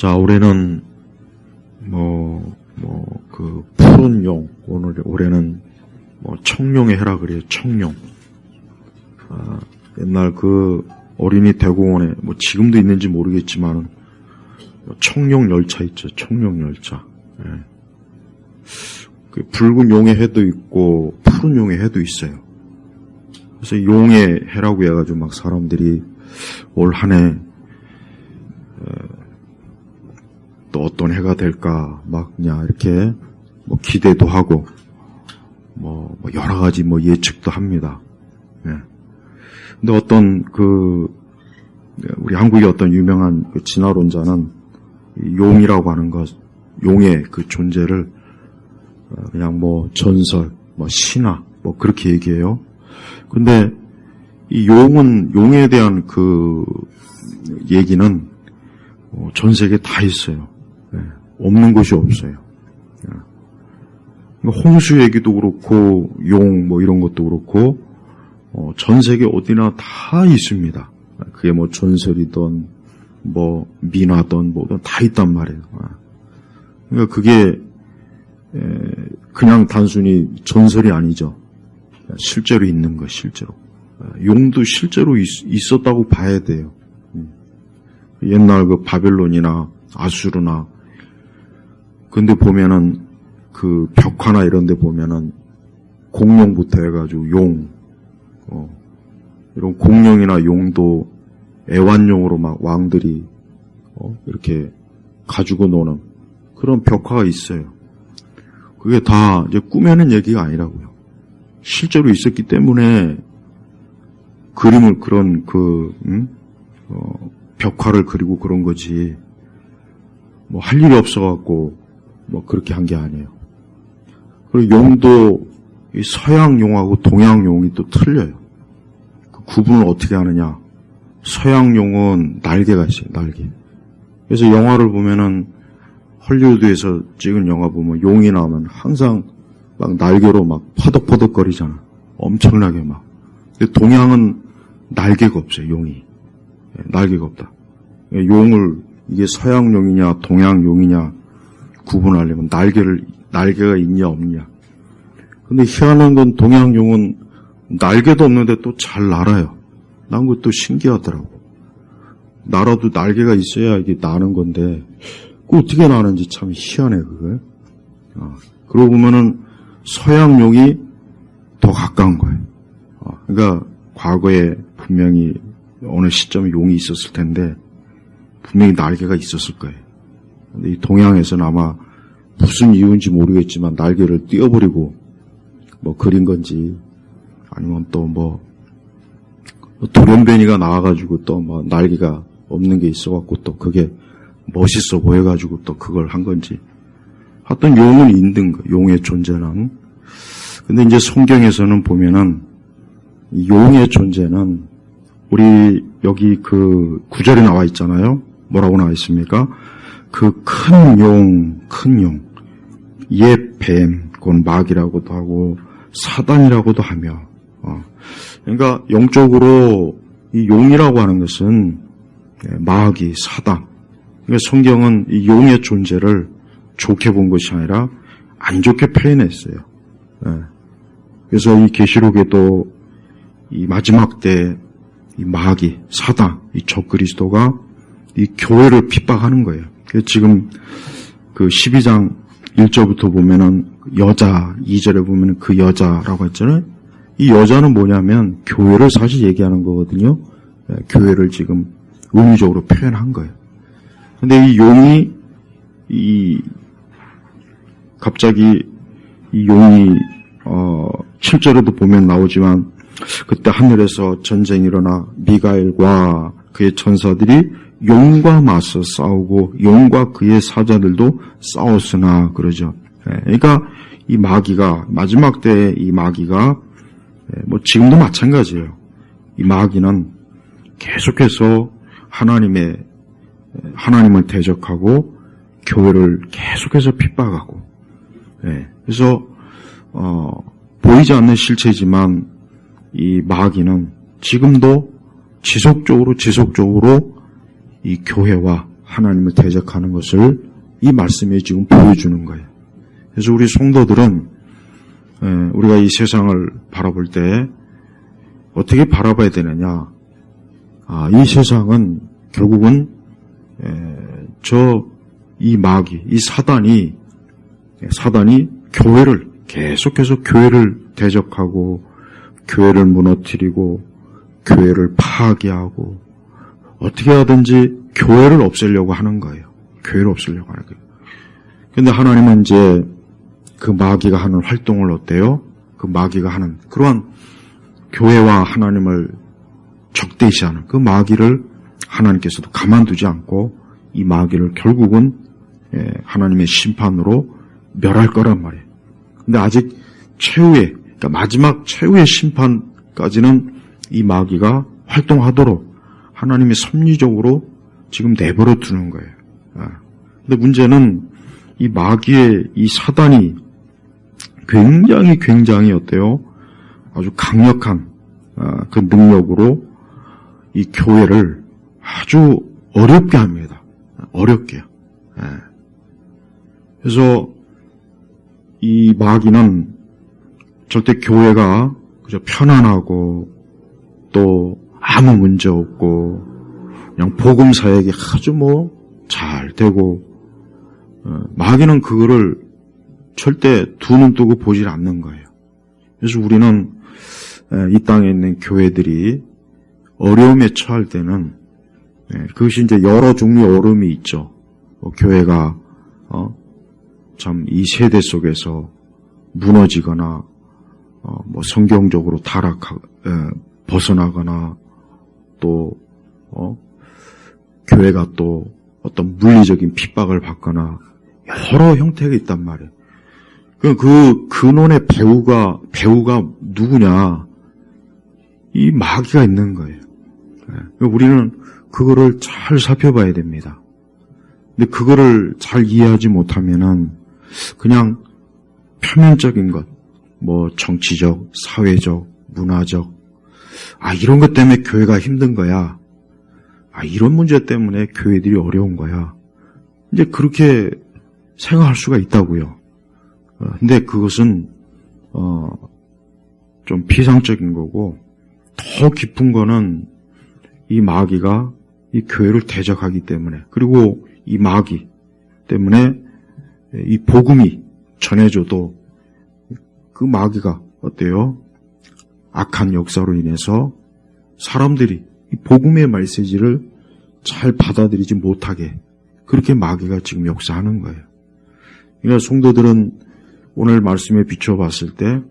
자, 올해는 푸른 용, 올해는 청룡의 해라 그래요, 청룡. 옛날 그 어린이 대공원에, 지금도 있는지 모르겠지만, 청룡 열차 있죠, 청룡 열차. 예. 그 붉은 용의 해도 있고, 푸른 용의 해도 있어요. 그래서 용의 해라고 해가지고 막 사람들이 올 한 해, 또 어떤 해가 될까, 그냥 이렇게, 기대도 하고, 여러 가지 예측도 합니다. 예. 근데 우리 한국의 어떤 유명한 그 진화론자는 용이라고 하는 것, 용의 그 존재를 그냥 전설, 신화, 그렇게 얘기해요. 근데 이 용에 대한 그 얘기는 전 세계에 다 있어요. 예. 없는 곳이 없어요. 예. 홍수 얘기도 그렇고, 용, 이런 것도 그렇고, 전 세계 어디나 다 있습니다. 그게 전설이든, 민화든, 다 있단 말이에요. 그러니까 그게, 그냥 단순히 전설이 아니죠. 실제로 있는 거, 실제로. 용도 실제로 있었다고 봐야 돼요. 옛날 그 바벨론이나 아수르나, 근데 보면은, 그 벽화나 이런 데 보면은, 공룡부터 해가지고 용, 이런 공룡이나 용도 애완용으로 왕들이, 이렇게 가지고 노는 그런 벽화가 있어요. 그게 다 이제 꾸며낸 얘기가 아니라고요. 실제로 있었기 때문에 그림을 벽화를 그리고 그런 거지. 할 일이 없어갖고 그렇게 한 게 아니에요. 그리고 용도 이 서양 용하고 동양 용이 또 틀려요. 그 구분을 어떻게 하느냐? 서양 용은 날개가 있어요, 날개. 그래서 영화를 보면은 헐리우드에서 찍은 영화 보면 용이 나오면 항상 날개로 퍼덕퍼덕거리잖아. 엄청나게 근데 동양은 날개가 없어요, 용이. 날개가 없다. 용을 이게 서양 용이냐 동양 용이냐 구분하려면 날개가 있냐 없냐. 근데 희한한 건 동양 용은 날개도 없는데 또 잘 날아요. 난 그것도 신기하더라고. 날아도 날개가 있어야 이게 나는 건데 그 어떻게 나는지 참 희한해 그게. 그러고 보면은 서양 용이 더 가까운 거예요. 그러니까 과거에 분명히 어느 시점에 용이 있었을 텐데 분명히 날개가 있었을 거예요. 근데 이 동양에서는 아마 무슨 이유인지 모르겠지만 날개를 띄워버리고 그린 건지 아니면 또 돌연변이가 나와가지고 또 날개가 없는 게 있어갖고 또 그게 멋있어 보여가지고 또 그걸 한 건지. 하여튼 용은 있는 거, 용의 존재는. 근데 이제 성경에서는 보면은 이 용의 존재는 우리 여기 그 구절에 나와 있잖아요. 뭐라고 나와 있습니까? 그 큰 용, 옛 뱀, 그건 마귀라고도 하고 사단이라고도 하며. 그러니까 영적으로 이 용이라고 하는 것은 마귀, 사단. 그러니까 성경은 이 용의 존재를 좋게 본 것이 아니라 안 좋게 표현했어요. 그래서 이 계시록에도 이 마지막 때 이 마귀, 사단, 이 적그리스도가 이 교회를 핍박하는 거예요. 그래서 지금 그 12장 1절부터 보면은 여자, 2절에 보면은 그 여자라고 했잖아요. 이 여자는 뭐냐면 교회를 사실 얘기하는 거거든요. 교회를 지금 의미적으로 표현한 거예요. 근데 이 용이 갑자기 이 용이 7절에도 보면 나오지만 그때 하늘에서 전쟁이 일어나 미가엘과 그의 천사들이 용과 맞서 싸우고 용과 그의 사자들도 싸웠으나 그러죠. 그러니까 이 마귀가 마지막 때에 이 마귀가 지금도 마찬가지예요. 이 마귀는 계속해서 하나님을 대적하고 교회를 계속해서 핍박하고. 그래서 보이지 않는 실체지만 이 마귀는 지금도 지속적으로 이 교회와 하나님을 대적하는 것을 이 말씀이 지금 보여주는 거예요. 그래서 우리 성도들은 우리가 이 세상을 바라볼 때 어떻게 바라봐야 되느냐? 이 세상은 결국은 이 마귀, 이 사단이 교회를 계속해서 교회를 대적하고 교회를 무너뜨리고 교회를 파괴하고 어떻게 하든지 교회를 없애려고 하는 거예요. 교회를 없애려고 하는 거예요. 그런데 하나님은 이제 그 마귀가 하는 활동을 어때요? 그 마귀가 하는 그러한 교회와 하나님을 적대시하는 그 마귀를 하나님께서도 가만두지 않고 이 마귀를 결국은 하나님의 심판으로 멸할 거란 말이에요. 근데 아직 최후의, 그러니까 마지막 최후의 심판까지는 이 마귀가 활동하도록 하나님이 섭리적으로 지금 내버려 두는 거예요. 근데 문제는 이 마귀의 이 사단이 굉장히 어때요? 아주 강력한 그 능력으로 이 교회를 아주 어렵게 합니다. 어렵게요. 그래서 이 마귀는 절대 교회가 그저 편안하고 또 아무 문제 없고 그냥 복음 사역이 아주 잘 되고 마귀는 그거를 절대 두 눈 뜨고 보질 않는 거예요. 그래서 우리는 이 땅에 있는 교회들이 어려움에 처할 때는 그것이 이제 여러 종류의 어려움이 있죠. 교회가 참 이 세대 속에서 무너지거나 성경적으로 벗어나거나 또 교회가 또 어떤 물리적인 핍박을 받거나 여러 형태가 있단 말이에요. 그 근원의 배후가 누구냐? 이 마귀가 있는 거예요. 우리는 그거를 잘 살펴봐야 됩니다. 근데 그거를 잘 이해하지 못하면은 그냥 표면적인 것, 정치적, 사회적, 문화적, 이런 것 때문에 교회가 힘든 거야. 이런 문제 때문에 교회들이 어려운 거야. 이제 그렇게 생각할 수가 있다고요. 근데 그것은 좀 피상적인 거고 더 깊은 거는 이 마귀가 이 교회를 대적하기 때문에 그리고 이 마귀 때문에 이 복음이 전해져도 그 마귀가 어때요? 악한 역사로 인해서 사람들이 이 복음의 메시지를 잘 받아들이지 못하게 그렇게 마귀가 지금 역사하는 거예요. 그러니까 성도들은 오늘 말씀에 비춰봤을 때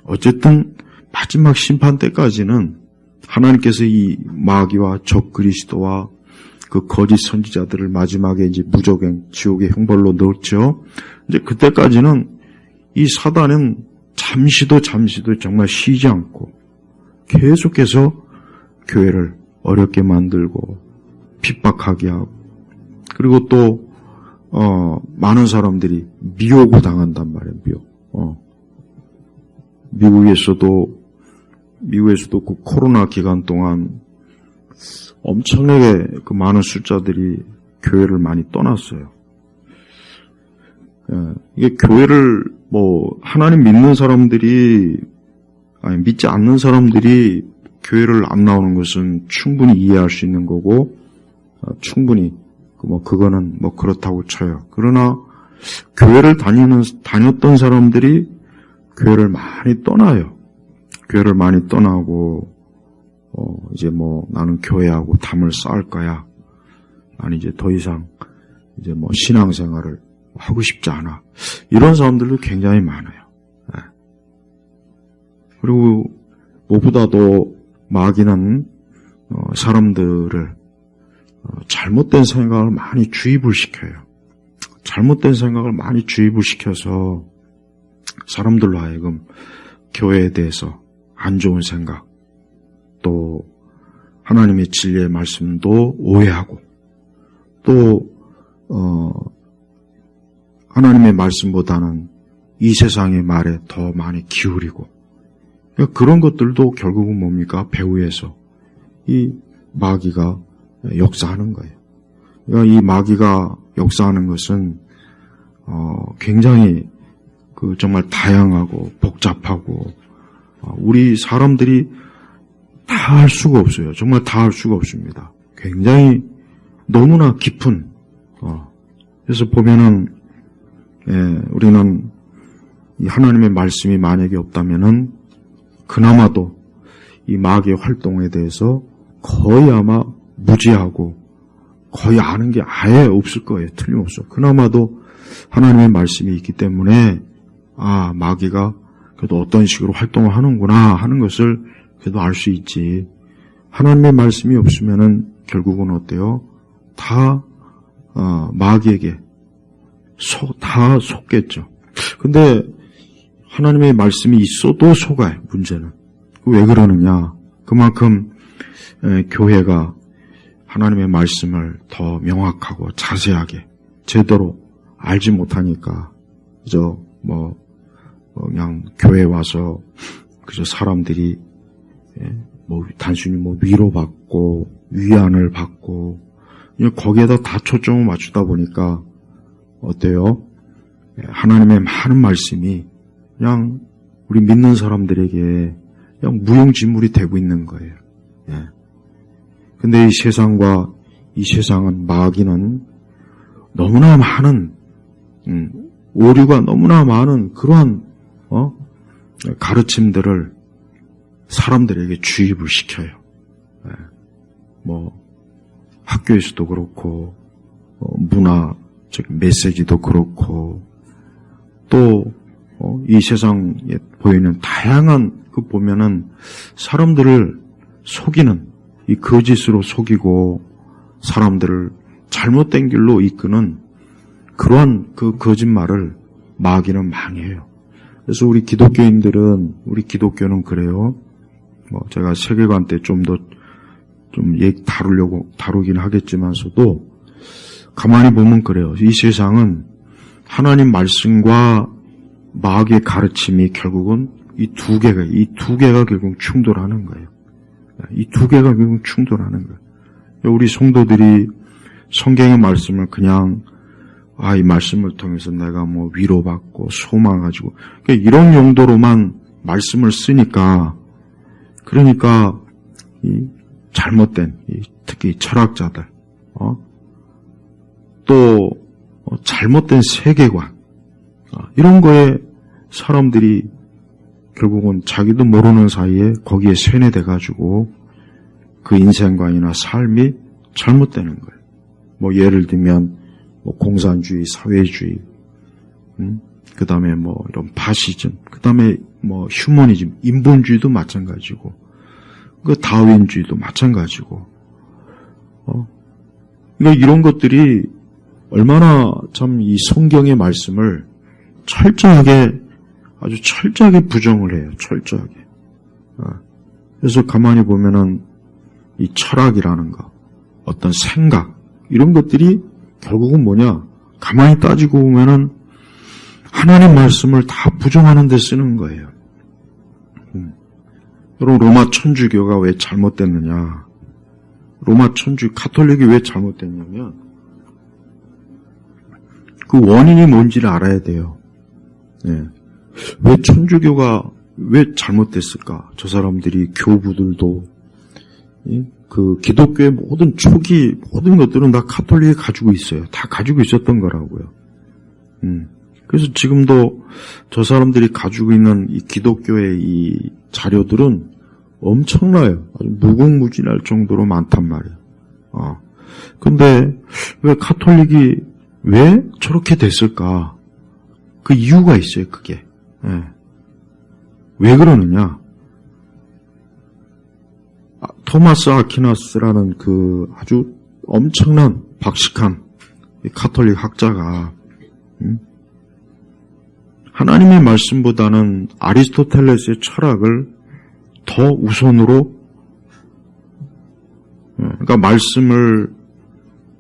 어쨌든 마지막 심판 때까지는 하나님께서 이 마귀와 적 그리스도와 그 거짓 선지자들을 마지막에 이제 무적행 지옥의 형벌로 넣었죠. 이제 그때까지는 이 사단은 잠시도 정말 쉬지 않고 계속해서 교회를 어렵게 만들고 핍박하게 하고 그리고 또 많은 사람들이 미혹을 당한단 말이에요. 미국에서도 그 코로나 기간 동안 엄청나게 그 많은 숫자들이 교회를 많이 떠났어요. 이게 교회를 하나님 믿는 사람들이 믿지 않는 사람들이 교회를 안 나오는 것은 충분히 이해할 수 있는 거고 충분히 그거는 그렇다고 쳐요. 그러나 교회를 다녔던 사람들이 교회를 많이 떠나요. 교회를 많이 떠나고 이제 나는 교회하고 담을 쌓을 거야. 나는 이제 더 이상 이제 신앙생활을 하고 싶지 않아. 이런 사람들도 굉장히 많아요. 그리고 무엇보다도 마귀는 사람들을 잘못된 생각을 많이 주입을 시켜요. 잘못된 생각을 많이 주입을 시켜서 사람들로 하여금 교회에 대해서 안 좋은 생각, 또 하나님의 진리의 말씀도 오해하고 또 하나님의 말씀보다는 이 세상의 말에 더 많이 기울이고 그런 것들도 결국은 뭡니까? 배후에서 이 마귀가 역사하는 거예요. 그러니까 이 마귀가 역사하는 것은 굉장히 정말 다양하고 복잡하고 우리 사람들이 다 할 수가 없어요. 정말 다 할 수가 없습니다. 굉장히 너무나 깊은 그래서 보면은 우리는 이 하나님의 말씀이 만약에 없다면은 그나마도 이 마귀의 활동에 대해서 거의 아마 무지하고 거의 아는 게 아예 없을 거예요. 틀림없어. 그나마도 하나님의 말씀이 있기 때문에 마귀가 그래도 어떤 식으로 활동을 하는구나 하는 것을 그래도 알 수 있지. 하나님의 말씀이 없으면은 결국은 어때요? 다 마귀에게 다 속겠죠. 근데 하나님의 말씀이 있어도 속아요. 문제는. 왜 그러느냐? 그만큼 교회가 하나님의 말씀을 더 명확하고 자세하게 제대로 알지 못하니까 그저 그냥 교회 와서 그저 사람들이 단순히 위로받고 위안을 받고 거기에다 다 초점을 맞추다 보니까 어때요? 하나님의 많은 말씀이 그냥 우리 믿는 사람들에게 그냥 무용지물이 되고 있는 거예요. 근데 이 세상은 마귀는 너무나 많은 오류가 너무나 많은 그러한 가르침들을 사람들에게 주입을 시켜요. 학교에서도 그렇고 문화적 메시지도 그렇고 또 이 세상에 보이는 다양한 보면은 사람들을 속이는 이 거짓으로 속이고 사람들을 잘못된 길로 이끄는 그러한 그 거짓말을 마귀는 망해요. 그래서 우리 기독교는 그래요. 제가 세계관 때 좀 다루긴 하겠지만서도 가만히 보면 그래요. 이 세상은 하나님 말씀과 마귀의 가르침이 결국은 이 두 개가 결국 충돌하는 거예요. 이 두 개가 결국 충돌하는 거예요. 우리 성도들이 성경의 말씀을 그냥 이 말씀을 통해서 내가 위로받고 소망 가지고 이런 용도로만 말씀을 쓰니까 그러니까 이 잘못된 특히 철학자들 또 잘못된 세계관 이런 거에 사람들이 결국은 자기도 모르는 사이에 거기에 세뇌돼 가지고 그 인생관이나 삶이 잘못되는 거예요. 예를 들면 공산주의, 사회주의, 그 다음에 이런 파시즘, 그 다음에 휴머니즘, 인본주의도 마찬가지고, 그 다윈주의도 마찬가지고, 그러니까 이런 것들이 얼마나 참 이 성경의 말씀을 아주 철저하게 부정을 해요. 철저하게. 그래서 가만히 보면은 이 철학이라는 거, 어떤 생각, 이런 것들이 결국은 뭐냐? 가만히 따지고 보면은 하나님 말씀을 다 부정하는 데 쓰는 거예요. 여러분, 로마 천주교가 왜 잘못됐느냐? 가톨릭이 왜 잘못됐냐면 그 원인이 뭔지를 알아야 돼요. 왜 천주교가 왜 잘못됐을까? 저 사람들이 교부들도 그 기독교의 모든 초기 모든 것들은 다 가톨릭이 가지고 있어요. 다 가지고 있었던 거라고요. 그래서 지금도 저 사람들이 가지고 있는 이 기독교의 이 자료들은 엄청나요. 아주 무궁무진할 정도로 많단 말이에요. 근데 왜 가톨릭이 왜 저렇게 됐을까? 그 이유가 있어요. 그게 왜 그러느냐? 토마스 아퀴나스라는 그 아주 엄청난 박식한 가톨릭 학자가 하나님의 말씀보다는 아리스토텔레스의 철학을 더 우선으로 그러니까 말씀을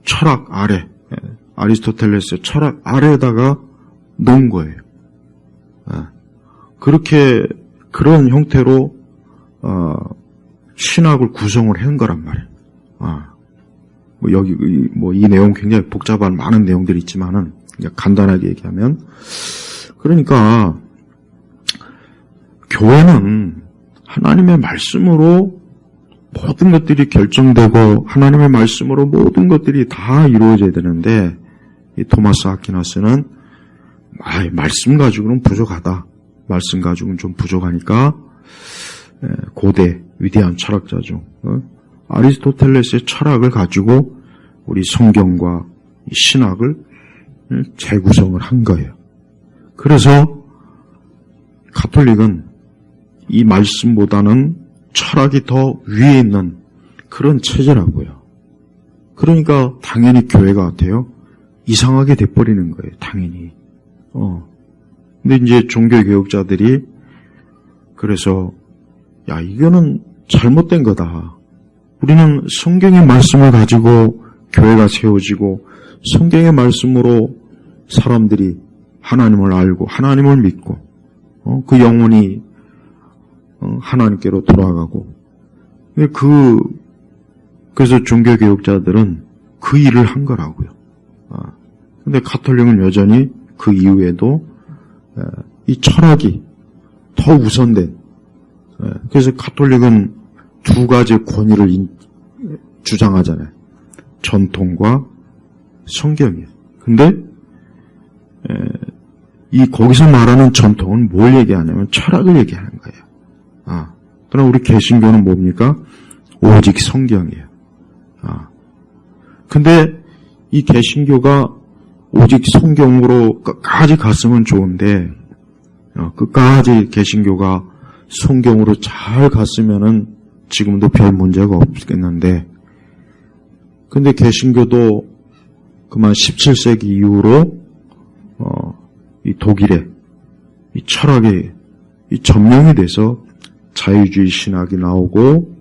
철학 아래 아리스토텔레스의 철학 아래에다가 놓은 거예요. 그렇게 그런 형태로 신학을 구성을 한 거란 말이에요. 이 내용 굉장히 복잡한 많은 내용들이 있지만은, 그냥 간단하게 얘기하면, 그러니까, 교회는 하나님의 말씀으로 모든 것들이 결정되고, 하나님의 말씀으로 모든 것들이 다 이루어져야 되는데, 이 토마스 아퀴나스는, 말씀 가지고는 부족하다. 말씀 가지고는 좀 부족하니까, 고대, 위대한 철학자죠. 아리스토텔레스의 철학을 가지고 우리 성경과 신학을 재구성을 한 거예요. 그래서 가톨릭은 이 말씀보다는 철학이 더 위에 있는 그런 체제라고요. 그러니까 당연히 교회가 같아요. 이상하게 돼버리는 거예요. 당연히. 근데 이제 종교개혁자들이 그래서 이거는 잘못된 거다. 우리는 성경의 말씀을 가지고 교회가 세워지고 성경의 말씀으로 사람들이 하나님을 알고 하나님을 믿고 그 영혼이 하나님께로 돌아가고 그래서 종교개혁자들은 그 일을 한 거라고요. 근데 가톨릭은 여전히 그 이후에도 이 철학이 더 우선된 그래서 가톨릭은 두 가지 권위를 주장하잖아요. 전통과 성경이에요. 근데 거기서 말하는 전통은 뭘 얘기하냐면 철학을 얘기하는 거예요. 그러나 우리 개신교는 뭡니까? 오직 성경이에요. 근데 이 개신교가 오직 성경으로 끝까지 갔으면 좋은데 끝까지 개신교가 성경으로 잘 갔으면은 지금도 별 문제가 없겠는데 근데 개신교도 그만 17세기 이후로 이 독일의 이 철학이 이 점령이 돼서 자유주의 신학이 나오고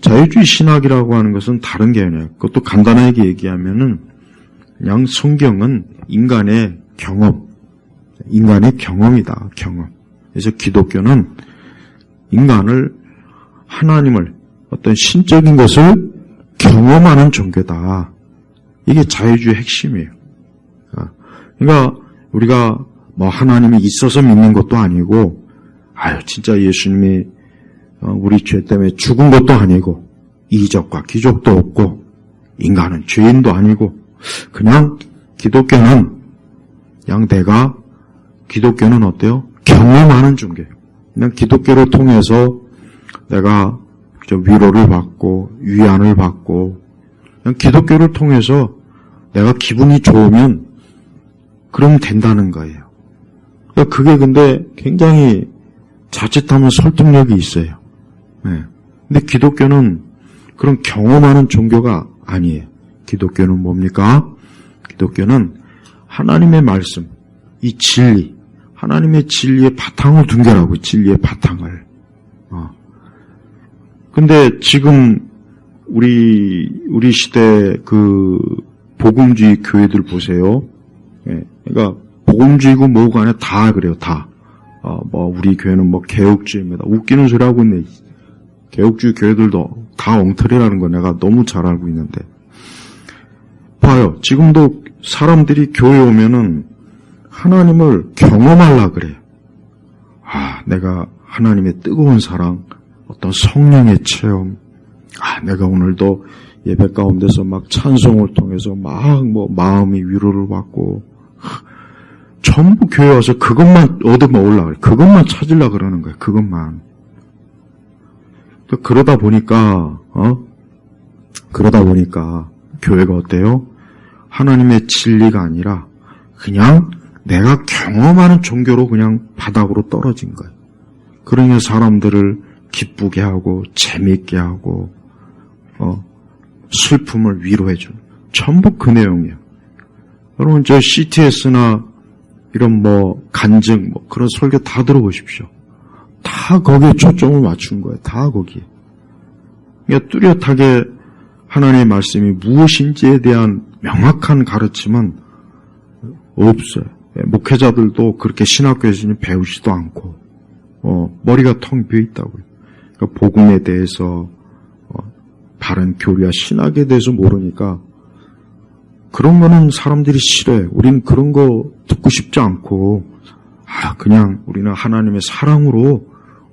자유주의 신학이라고 하는 것은 다른 개념이에요. 그것도 간단하게 얘기하면은 그냥 성경은 인간의 경험이다. 경험. 그래서 기독교는 인간을 하나님을 어떤 신적인 것을 경험하는 종교다. 이게 자유주의 핵심이에요. 그러니까 우리가 하나님이 있어서 믿는 것도 아니고 진짜 예수님이 우리 죄 때문에 죽은 것도 아니고 이적과 기적도 없고 인간은 죄인도 아니고 그냥 기독교는 기독교는 어때요? 경험하는 종교예요. 그냥 기독교를 통해서 내가 위로를 받고 위안을 받고 그냥 기독교를 통해서 내가 기분이 좋으면 그러면 된다는 거예요. 그게 근데 굉장히 자칫하면 설득력이 있어요. 근데 기독교는 그런 경험하는 종교가 아니에요. 기독교는 뭡니까? 기독교는 하나님의 말씀, 이 진리, 하나님의 진리의 바탕을 둔 게라고, 진리의 바탕을. 근데 지금 우리 시대 그 복음주의 교회들 보세요. 그러니까 복음주의고 뭐고 간에 다 그래요, 다. 우리 교회는 개혁주의입니다. 웃기는 소리 하고 있네. 개혁주의 교회들도 다 엉터리라는 거 내가 너무 잘 알고 있는데. 봐요. 지금도 사람들이 교회 오면은 하나님을 경험하려고 그래요. 내가 하나님의 뜨거운 사랑, 어떤 성령의 체험, 내가 오늘도 예배 가운데서 막 찬송을 통해서 마음이 위로를 받고, 전부 교회 와서 그것만 얻어먹으려고 그래요. 그것만 찾으려고 그러는 거예요. 그것만. 그러다 보니까 교회가 어때요? 하나님의 진리가 아니라 그냥 내가 경험하는 종교로 그냥 바닥으로 떨어진 거예요. 그러니까 사람들을 기쁘게 하고 재미있게 하고 슬픔을 위로해주는 전부 그 내용이에요. 여러분 저 CTS나 이런 간증 그런 설교 다 들어보십시오. 다 거기에 초점을 맞춘 거예요. 다 거기에. 그러니까 뚜렷하게 하나님의 말씀이 무엇인지에 대한 명확한 가르침은 없어요. 목회자들도 그렇게 신학교에서 배우지도 않고 머리가 텅 비어 있다고요. 그러니까 복음에 대해서 바른 교리와 신학에 대해서 모르니까 그런 거는 사람들이 싫어해. 우리는 그런 거 듣고 싶지 않고 그냥 우리는 하나님의 사랑으로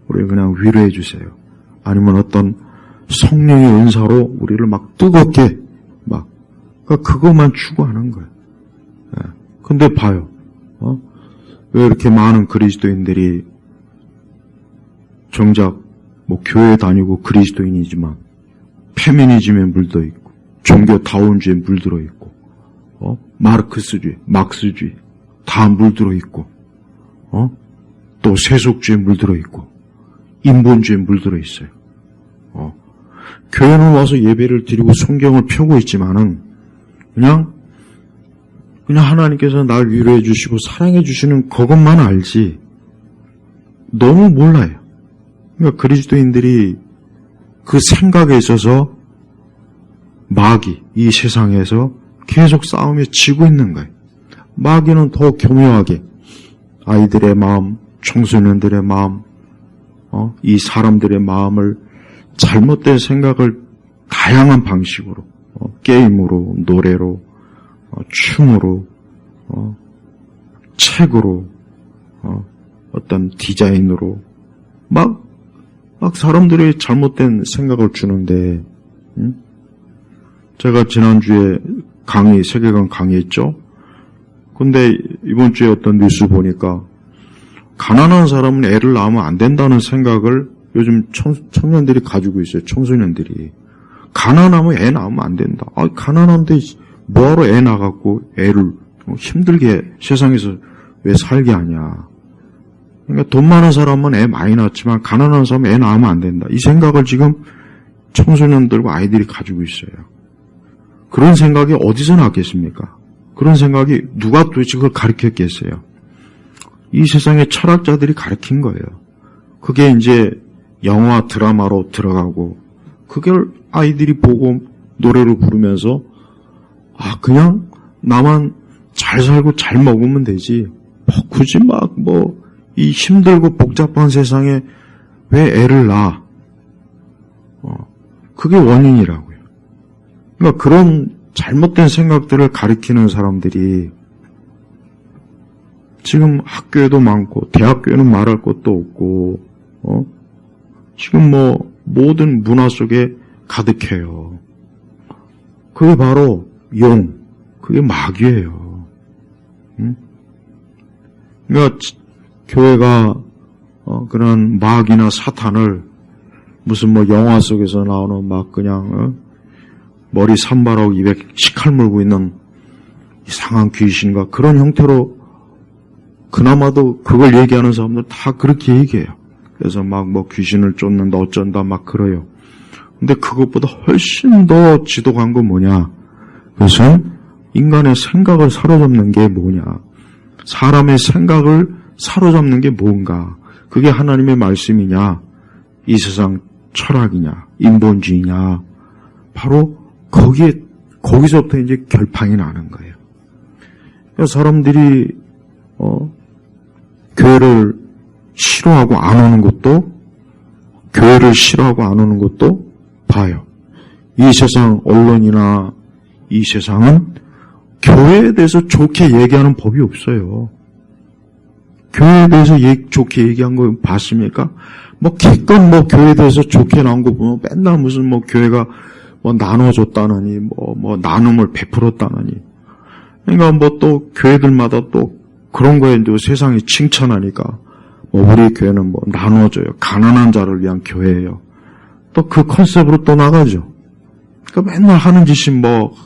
우리를 그냥 위로해 주세요. 아니면 어떤 성령의 은사로 우리를 막 뜨겁게 그러니까 그것만 추구하는 거예요. 근데 봐요. 왜 이렇게 많은 그리스도인들이 정작 뭐 교회 다니고 그리스도인이지만 페미니즘에 물들어 있고 종교 다원주의에 물들어 있고 마르크스주의, 막스주의 다 물들어 있고 또 세속주의에 물들어 있고 인본주의에 물들어 있어요. 교회는 와서 예배를 드리고 성경을 펴고 있지만은 그냥 하나님께서 날 위로해 주시고 사랑해 주시는 그것만 알지 너무 몰라요. 그러니까 그리스도인들이 그 생각에 있어서 마귀, 이 세상에서 계속 싸움에 지고 있는 거예요. 마귀는 더 교묘하게 아이들의 마음, 청소년들의 마음, 이 사람들의 마음을 잘못된 생각을 다양한 방식으로 게임으로, 노래로, 춤으로, 책으로, 어떤 디자인으로 막 사람들이 잘못된 생각을 주는데 제가 지난주에 세계관 강의했죠. 근데 이번 주에 어떤 뉴스 보니까 가난한 사람은 애를 낳으면 안 된다는 생각을 요즘 청년들이 가지고 있어요. 청소년들이. 가난하면 애 낳으면 안 된다. 가난한데 뭐하러 애 낳아갖고 애를 힘들게 세상에서 왜 살게 하냐. 그러니까 돈 많은 사람은 애 많이 낳지만 가난한 사람은 애 낳으면 안 된다. 이 생각을 지금 청소년들과 아이들이 가지고 있어요. 그런 생각이 어디서 났겠습니까? 그런 생각이 누가 도대체 그걸 가르쳤겠어요? 이 세상의 철학자들이 가르친 거예요. 그게 이제 영화 드라마로 들어가고 그걸 아이들이 보고 노래를 부르면서 그냥 나만 잘 살고 잘 먹으면 되지 굳이 이 힘들고 복잡한 세상에 왜 애를 낳아? 그게 원인이라고요. 그러니까 그런 잘못된 생각들을 가리키는 사람들이 지금 학교에도 많고 대학교에는 말할 것도 없고 지금 모든 문화 속에 가득해요. 그게 바로 그게 마귀예요. 그러니까 교회가 그런 마귀나 사탄을 무슨 영화 속에서 나오는 그냥 머리 산발하고 입에 식칼 물고 있는 이상한 귀신과 그런 형태로 그나마도 그걸 얘기하는 사람들 다 그렇게 얘기해요. 그래서 귀신을 쫓는다 어쩐다 그래요. 근데 그것보다 훨씬 더 지독한 건 뭐냐? 그것은 인간의 생각을 사로잡는 게 뭐냐? 사람의 생각을 사로잡는 게 뭔가? 그게 하나님의 말씀이냐? 이 세상 철학이냐? 인본주의냐? 바로 거기서부터 이제 결판이 나는 거예요. 그러니까 사람들이 교회를 싫어하고 안 오는 것도 교회를 싫어하고 안 오는 것도 봐요. 이 세상 언론이나 이 세상은 교회에 대해서 좋게 얘기하는 법이 없어요. 교회에 대해서 좋게 얘기한 거 봤습니까? 기껏 교회에 대해서 좋게 나온 거 보면 맨날 무슨 교회가 나눠줬다느니 나눔을 베풀었다느니. 그러니까 또 교회들마다 또 그런 거에 이제 세상이 칭찬하니까 우리 교회는 나눠줘요. 가난한 자를 위한 교회예요. 또 그 컨셉으로 또 나가죠. 그러니까 맨날 하는 짓이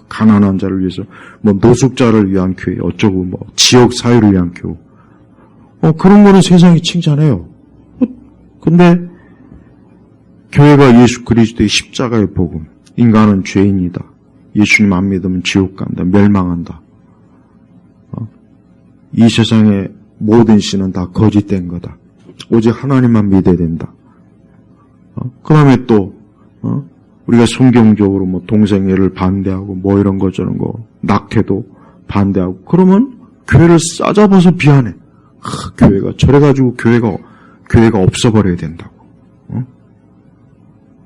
가난한 자를 위해서 노숙자를 위한 교회 어쩌고 지역 사회를 위한 교회. 그런 거는 세상이 칭찬해요. 근데 교회가 예수 그리스도의 십자가의 복음, 인간은 죄인이다. 예수님 안 믿으면 지옥 간다. 멸망한다. 이 세상의 모든 신은 다 거짓된 거다. 오직 하나님만 믿어야 된다. 그 다음에 또 우리가 성경적으로 동성애를 반대하고 이런 거 저런 거 낙태도 반대하고 그러면 교회를 싸잡아서 비하네. 교회가 저래가지고 교회가 없어버려야 된다고.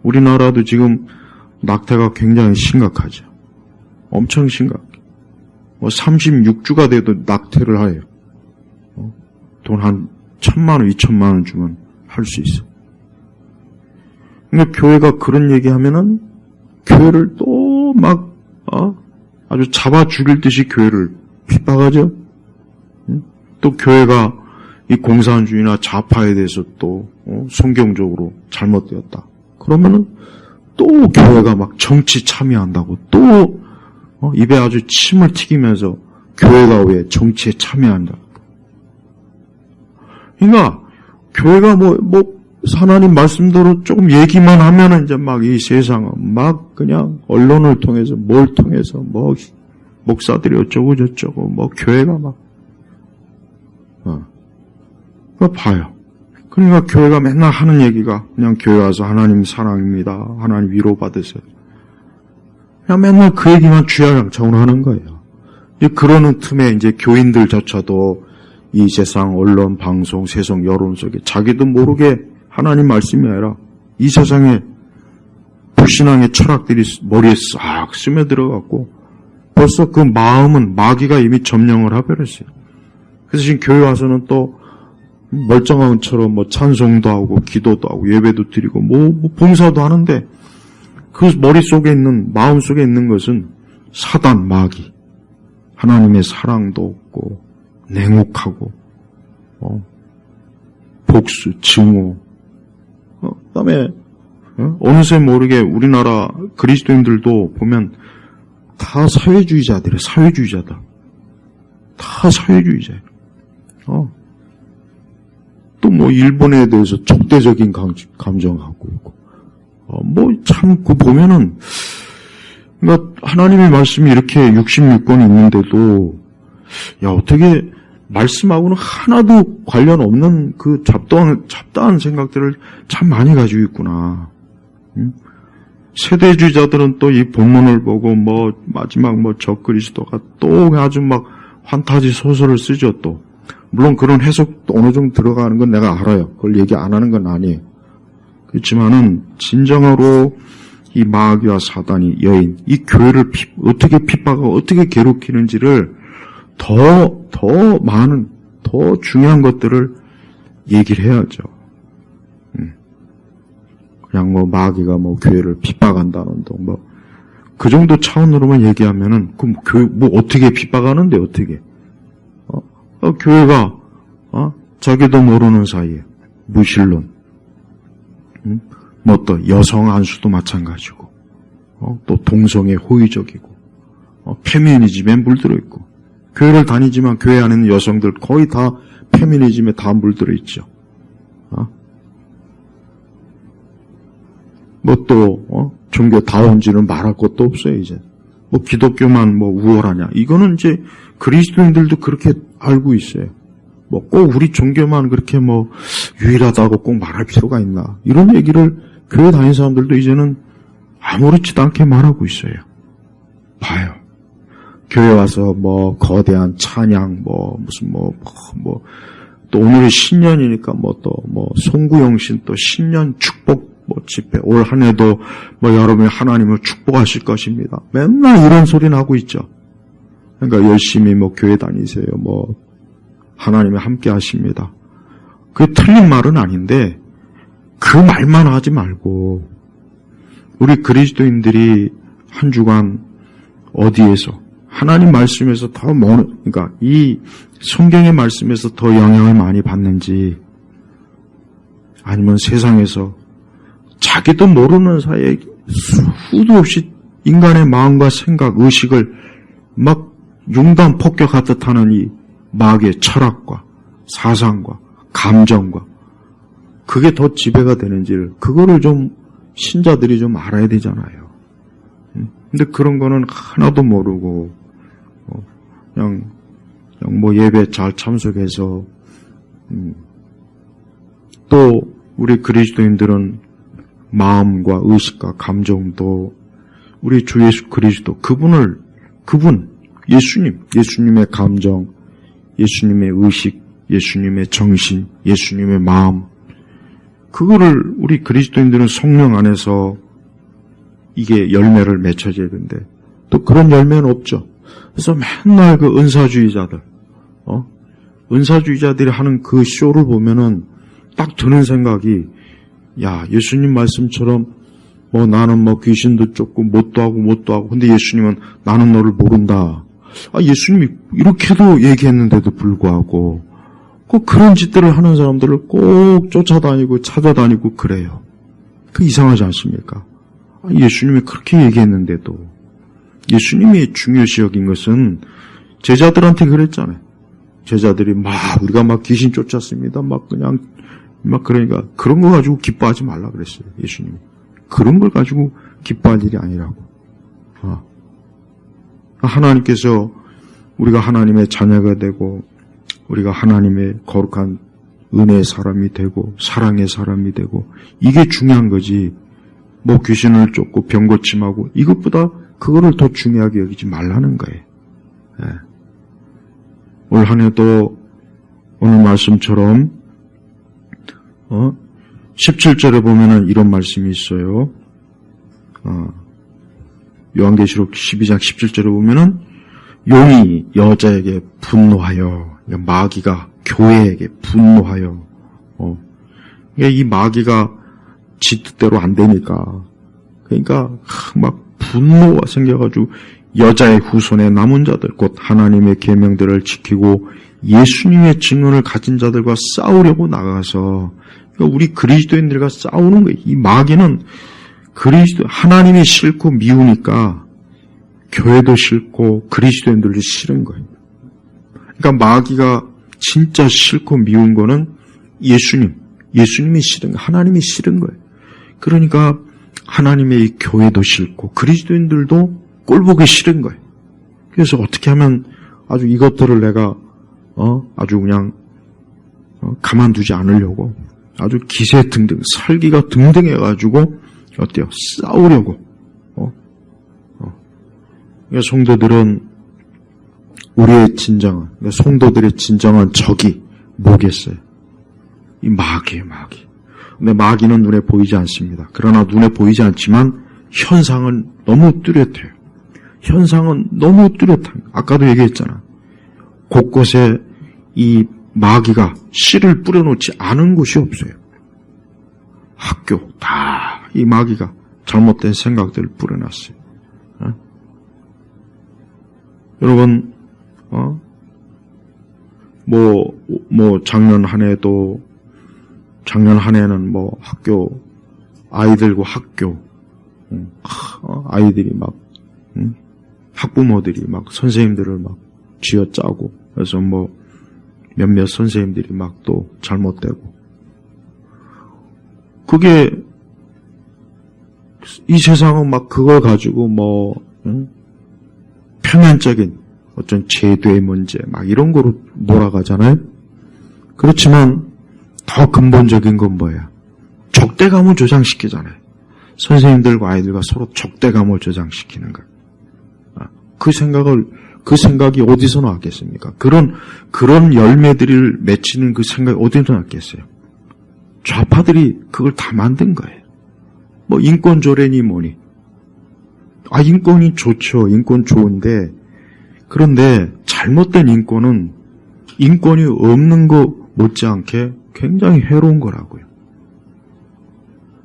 우리나라도 지금 낙태가 굉장히 심각하죠. 엄청 심각해. 36주가 돼도 낙태를 해요. 돈 한 1,000만 원, 2,000만 원 주면 할 수 있어. 그러니까 교회가 그런 얘기하면은 교회를 또 막 아주 잡아 죽일 듯이 교회를 핍박하죠. 또 교회가 이 공산주의나 좌파에 대해서 또 성경적으로 잘못되었다. 그러면은 또 교회가 막 정치 참여한다고 또 입에 아주 침을 튀기면서 교회가 왜 정치에 참여한다. 그러니까 교회가 하나님 말씀대로 조금 얘기만 하면은 이제 막 이 세상은 막 그냥 언론을 통해서 뭘 통해서 목사들이 어쩌고 저쩌고 교회가 막 그거 봐요. 그러니까 교회가 맨날 하는 얘기가 그냥 교회 와서 하나님 사랑입니다. 하나님 위로 받으세요. 그냥 맨날 그 얘기만 주야장창으로 하는 거예요. 그러는 틈에 이제 교인들조차도 이 세상 언론, 방송, 세상 여론 속에 자기도 모르게 하나님 말씀이 아니라 이 세상에 불신앙의 철학들이 머리에 싹 스며들어갖고 벌써 그 마음은 마귀가 이미 점령을 해버렸어요. 그래서 지금 교회 와서는 또 멀쩡한 것처럼 찬송도 하고 기도도 하고 예배도 드리고 봉사도 하는데 그 머릿속에 있는 마음 속에 있는 것은 사단 마귀 하나님의 사랑도 없고 냉혹하고 복수 증오 그다음에 어느새 모르게 우리나라 그리스도인들도 보면 다 사회주의자들이에요. 사회주의자다. 다 사회주의자예요. 또 일본에 대해서 적대적인 감정하고 있고 참 그 보면은 그러니까 하나님의 말씀이 이렇게 66권이 있는데도 어떻게 말씀하고는 하나도 관련 없는 그 잡다한 생각들을 참 많이 가지고 있구나. 세대주의자들은 또 이 본문을 보고 마지막 적그리스도가 또 아주 막 환타지 소설을 쓰죠 또. 물론 그런 해석도 어느 정도 들어가는 건 내가 알아요. 그걸 얘기 안 하는 건 아니에요. 그렇지만은 진정으로 이 마귀와 사단이 여인, 이 교회를 어떻게 핍박하고 어떻게 괴롭히는지를 더 많은, 더 중요한 것들을 얘기를 해야죠. 그냥 마귀가 교회를 핍박한다는 동, 그 정도 차원으로만 얘기하면은, 그럼 교회, 어떻게 핍박하는데, 어떻게. 교회가, 자기도 모르는 사이에, 무신론, 또 여성 안수도 마찬가지고, 또 동성애 호의적이고, 페미니즘에 물들어 있고, 교회를 다니지만 교회 안에 있는 여성들 거의 다 페미니즘에 다 물들어 있죠. 종교다운지는 말할 것도 없어요, 이제. 기독교만 우월하냐. 이거는 이제 그리스도인들도 그렇게 알고 있어요. 꼭 우리 종교만 그렇게 유일하다고 꼭 말할 필요가 있나. 이런 얘기를 교회 다니는 사람들도 이제는 아무렇지도 않게 말하고 있어요. 봐요. 교회 와서 거대한 찬양, 또 오늘이 신년이니까 송구영 신 또 신년 축복 집회, 올 한 해도 여러분이 하나님을 축복하실 것입니다. 맨날 이런 소리는 하고 있죠. 그러니까 열심히 교회 다니세요. 하나님이 함께 하십니다. 그게 틀린 말은 아닌데, 그 말만 하지 말고, 우리 그리스도인들이 한 주간 어디에서, 하나님 말씀에서 그러니까 이 성경의 말씀에서 더 영향을 많이 받는지, 아니면 세상에서 자기도 모르는 사이에 수도 없이 인간의 마음과 생각, 의식을 막 융단 폭격하듯 하는 이 마귀의 철학과 사상과 감정과 그게 더 지배가 되는지를, 그거를 좀 신자들이 좀 알아야 되잖아요. 근데 그런 거는 하나도 모르고 그냥 예배 잘 참석해서 또 우리 그리스도인들은 마음과 의식과 감정도 우리 주 예수 그리스도 예수님의 감정, 예수님의 의식, 예수님의 정신, 예수님의 마음, 그거를 우리 그리스도인들은 성령 안에서 이게 열매를 맺혀져야 되는데 또 그런 열매는 없죠. 그래서 맨날 그 은사주의자들, 은사주의자들이 하는 그 쇼를 보면은 딱 드는 생각이, 야, 예수님 말씀처럼 뭐 나는 뭐 귀신도 쫓고 못도 하고 근데 예수님은 나는 너를 모른다. 아, 예수님이 이렇게도 얘기했는데도 불구하고 꼭 그런 짓들을 하는 사람들을 꼭 쫓아다니고 찾아다니고 그래요. 그 이상하지 않습니까? 아, 예수님이 그렇게 얘기했는데도 예수님이 중요시 여긴 것은 제자들한테 그랬잖아요. 제자들이 우리가 막 귀신 쫓았습니다. 그러니까 그런 거 가지고 기뻐하지 말라 그랬어요. 예수님이. 그런 걸 가지고 기뻐할 일이 아니라고. 하나님께서 우리가 하나님의 자녀가 되고 우리가 하나님의 거룩한 은혜의 사람이 되고 사랑의 사람이 되고 이게 중요한 거지. 뭐 귀신을 쫓고 병고침하고 이것보다 그거를 더 중요하게 여기지 말라는 거예요. 네. 올 한 해도 오늘 말씀처럼 17절에 보면은 이런 말씀이 있어요. 요한계시록 12장 17절에 보면은 용이 여자에게 분노하여, 마귀가 교회에게 분노하여, 이 마귀가 지 뜻대로 안 되니까, 그러니까 막 분노가 생겨가지고 여자의 후손에 남은 자들, 곧 하나님의 계명들을 지키고 예수님의 증언을 가진 자들과 싸우려고 나가서, 그러니까 우리 그리스도인들과 싸우는 거예요. 이 마귀는 하나님이 싫고 미우니까 교회도 싫고 그리스도인들도 싫은 거예요. 그러니까 마귀가 진짜 싫고 미운 거는 예수님이 싫은 거예요. 하나님이 싫은 거예요. 그러니까 하나님의 이 교회도 싫고 그리스도인들도 꼴보기 싫은 거예요. 그래서 어떻게 하면 아주 이것들을 내가 아주 그냥 가만두지 않으려고 아주 기세 등등 살기가 등등해가지고 어때요? 싸우려고. 그러니까 성도들은 우리의 진정한, 그러니까 성도들의 진정한 적이 뭐겠어요? 이 마귀예요, 마귀. 근데 마귀는 눈에 보이지 않습니다. 그러나 눈에 보이지 않지만 현상은 너무 뚜렷해요. 현상은 너무 뚜렷한. 아까도 얘기했잖아. 곳곳에 이 마귀가 씨를 뿌려놓지 않은 곳이 없어요. 학교 다 이 마귀가 잘못된 생각들을 뿌려놨어요. 여러분, 작년 한 해는 학교, 아이들과 학교, 아이들이 학부모들이 선생님들을 쥐어짜고, 그래서 몇몇 선생님들이 또 잘못되고, 그게, 이 세상은 그걸 가지고 표면적인 어떤 제도의 문제, 이런 거로 몰아가잖아요? 그렇지만, 더 근본적인 건 뭐예요? 적대감을 조장시키잖아요. 선생님들과 아이들과 서로 적대감을 조장시키는 거예요. 그 생각이 어디서 나왔겠습니까? 그런 열매들을 맺히는 그 생각이 어디서 나왔겠어요? 좌파들이 그걸 다 만든 거예요. 인권조례니 뭐니. 인권이 좋죠. 인권 좋은데, 그런데 잘못된 인권은 인권이 없는 거 못지않게 굉장히 해로운 거라고요.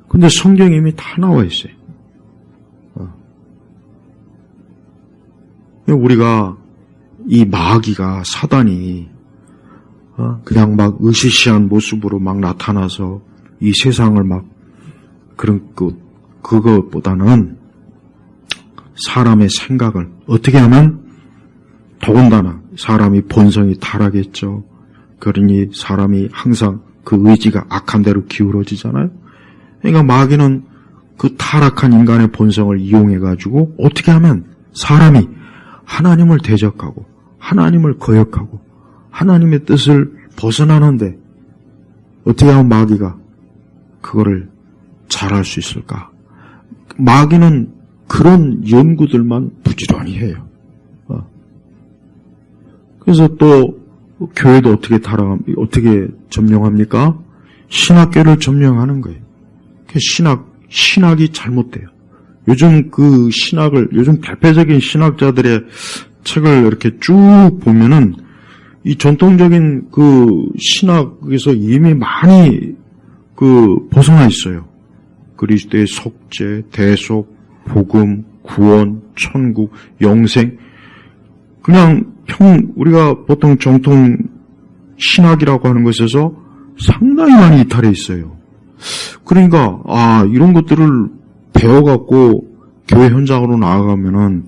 근데 성경에 이미 다 나와 있어요. 우리가 이 마귀가 사단이 그냥 으시시한 모습으로 나타나서 이 세상을 그것보다는 사람의 생각을 어떻게 하면 더군다나 사람이 본성이 타락했죠. 그러니 사람이 항상 그 의지가 악한 대로 기울어지잖아요. 그러니까 마귀는 그 타락한 인간의 본성을 이용해가지고 어떻게 하면 사람이 하나님을 대적하고 하나님을 거역하고 하나님의 뜻을 벗어나는데 어떻게 하면 마귀가 그거를 잘할 수 있을까? 마귀는 그런 연구들만 부지런히 해요. 그래서 또 교회도 어떻게 점령합니까? 신학교를 점령하는 거예요. 신학이 잘못돼요. 요즘 그 신학을, 요즘 대표적인 신학자들의 책을 이렇게 쭉 보면은 이 전통적인 그 신학에서 이미 많이 그 벗어나 있어요. 그리스도의 속죄, 대속, 복음, 구원, 천국, 영생. 그냥 우리가 보통 정통 신학이라고 하는 것에서 상당히 많이 이탈해 있어요. 그러니까, 이런 것들을 배워갖고 교회 현장으로 나아가면은